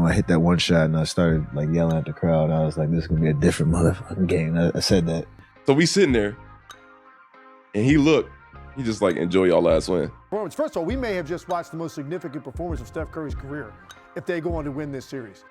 know, I hit that one shot and I started like yelling at the crowd. I was like, this is gonna be a different motherfucking game. I said that. So we sitting there, and he just like, enjoy y'all last win. First of all, we may have just watched the most significant performance of Steph Curry's career if they go on to win this series.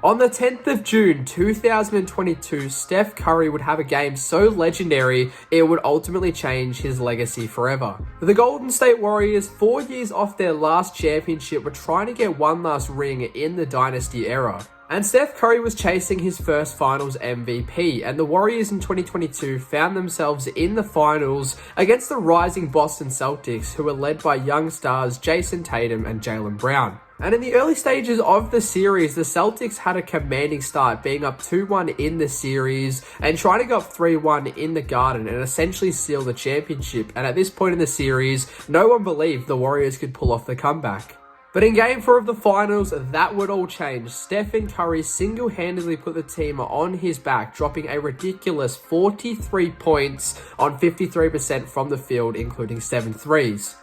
On the 10th of June 2022, Steph Curry would have a game so legendary, it would ultimately change his legacy forever. The Golden State Warriors, 4 years off their last championship, were trying to get one last ring in the Dynasty era. And Steph Curry was chasing his first finals MVP, and the Warriors in 2022 found themselves in the finals against the rising Boston Celtics, who were led by young stars Jason Tatum and Jaylen Brown. And in the early stages of the series, the Celtics had a commanding start, being up 2-1 in the series and trying to go up 3-1 in the Garden and essentially seal the championship. And at this point in the series, no one believed the Warriors could pull off the comeback. But in Game 4 of the finals, that would all change. Stephen Curry single-handedly put the team on his back, dropping a ridiculous 43 points on 53% from the field, including 7 threes.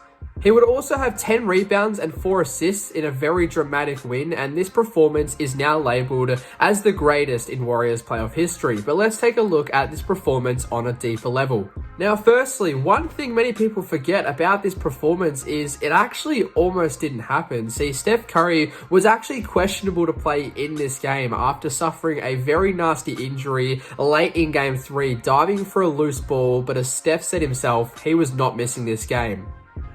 He would also have 10 rebounds and 4 assists in a very dramatic win, and this performance is now labelled as the greatest in Warriors playoff history. But let's take a look at this performance on a deeper level. Now, firstly, one thing many people forget about this performance is it actually almost didn't happen. See, Steph Curry was actually questionable to play in this game after suffering a very nasty injury late in Game 3, diving for a loose ball, but as Steph said himself, he was not missing this game.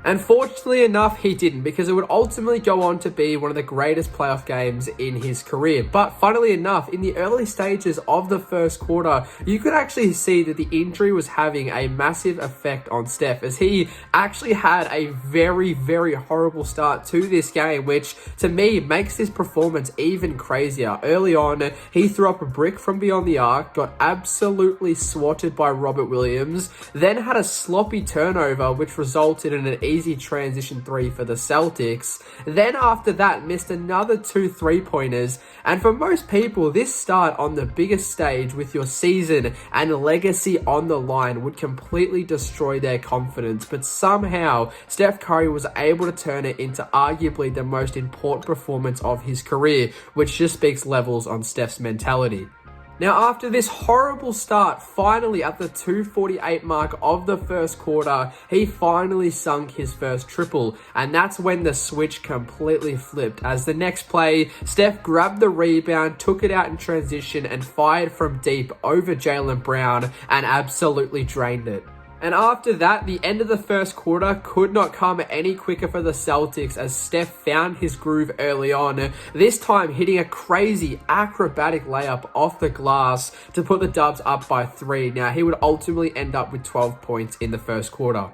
And fortunately enough, he didn't, because it would ultimately go on to be one of the greatest playoff games in his career. But funnily enough, in the early stages of the first quarter, you could actually see that the injury was having a massive effect on Steph, as he actually had a very, very horrible start to this game, which to me makes this performance even crazier. Early on, he threw up a brick from beyond the arc, got absolutely swatted by Robert Williams, then had a sloppy turnover, which resulted in an easy transition 3 for the Celtics. Then after that, missed another 2 3-pointers. And for most people, this start on the biggest stage with your season and legacy on the line would completely destroy their confidence. But somehow, Steph Curry was able to turn it into arguably the most important performance of his career, which just speaks levels on Steph's mentality. Now, after this horrible start, finally at the 2:48 mark of the first quarter, he finally sunk his first triple, and that's when the switch completely flipped. As the next play, Steph grabbed the rebound, took it out in transition, and fired from deep over Jaylen Brown and absolutely drained it. And after that, the end of the first quarter could not come any quicker for the Celtics, as Steph found his groove early on, this time hitting a crazy acrobatic layup off the glass to put the Dubs up by 3. Now, he would ultimately end up with 12 points in the first quarter.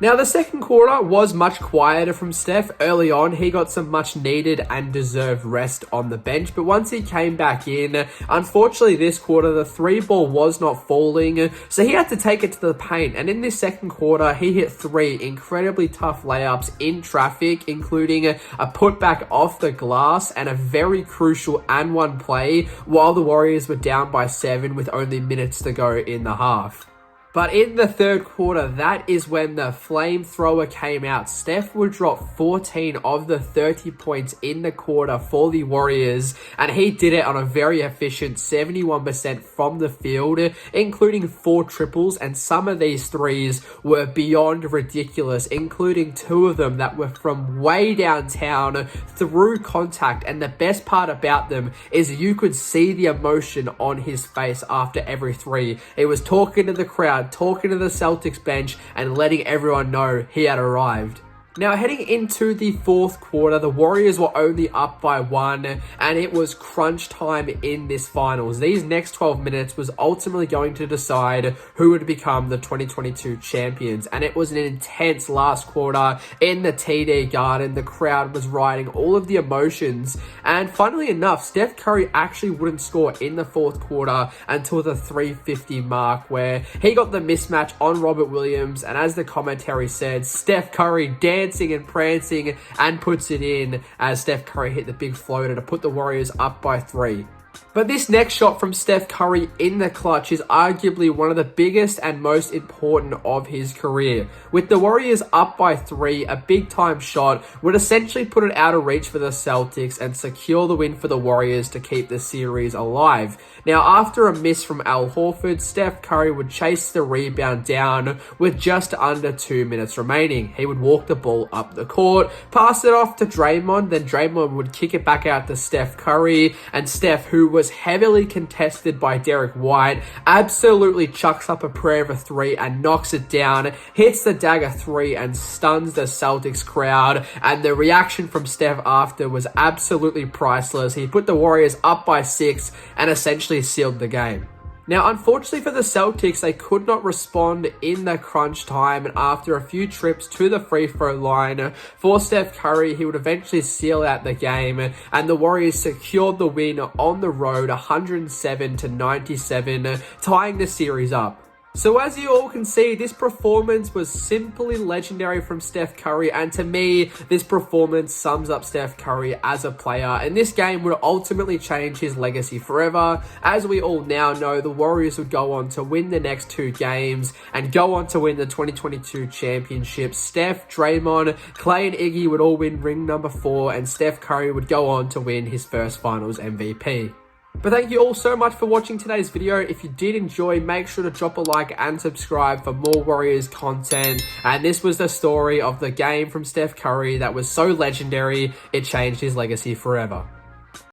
Now, the second quarter was much quieter from Steph. Early on, he got some much needed and deserved rest on the bench, but once he came back in, unfortunately this quarter, the 3-ball was not falling, so he had to take it to the paint. And in this second quarter, he hit 3 incredibly tough layups in traffic, including a putback off the glass and a very crucial and one play while the Warriors were down by 7 with only minutes to go in the half. But in the third quarter, that is when the flamethrower came out. Steph would drop 14 of the 30 points in the quarter for the Warriors, and he did it on a very efficient 71% from the field, including 4 triples, and some of these threes were beyond ridiculous, including 2 of them that were from way downtown through contact. And the best part about them is you could see the emotion on his face after every 3. He was talking to the crowd, talking to the Celtics bench, and letting everyone know he had arrived. Now, heading into the fourth quarter, the Warriors were only up by 1, and it was crunch time in this finals. These next 12 minutes was ultimately going to decide who would become the 2022 champions, and it was an intense last quarter in the TD Garden. The crowd was riding all of the emotions, and funnily enough, Steph Curry actually wouldn't score in the fourth quarter until the 3:50 mark, where he got the mismatch on Robert Williams, and as the commentary said, Steph Curry dancing and prancing and puts it in, as Steph Curry hit the big floater to put the Warriors up by 3. But this next shot from Steph Curry in the clutch is arguably one of the biggest and most important of his career. With the Warriors up by 3, a big time shot would essentially put it out of reach for the Celtics and secure the win for the Warriors to keep the series alive. Now, after a miss from Al Horford, Steph Curry would chase the rebound down with just under 2 minutes remaining. He would walk the ball up the court, pass it off to Draymond, then Draymond would kick it back out to Steph Curry, and Steph, who was heavily contested by Derek White, absolutely chucks up a prayer of a 3 and knocks it down, hits the dagger 3 and stuns the Celtics crowd, and the reaction from Steph after was absolutely priceless. He put the Warriors up by 6 and essentially sealed the game. Now, unfortunately for the Celtics, they could not respond in the crunch time, and after a few trips to the free throw line for Steph Curry, he would eventually seal out the game, and the Warriors secured the win on the road 107-97, tying the series up. So as you all can see, this performance was simply legendary from Steph Curry, and to me, this performance sums up Steph Curry as a player, and this game would ultimately change his legacy forever. As we all now know, the Warriors would go on to win the next 2 games and go on to win the 2022 championship. Steph, Draymond, Clay and Iggy would all win ring number 4, and Steph Curry would go on to win his first finals MVP. But thank you all so much for watching today's video. If you did enjoy, make sure to drop a like and subscribe for more Warriors content. And this was the story of the game from Steph Curry that was so legendary, it changed his legacy forever.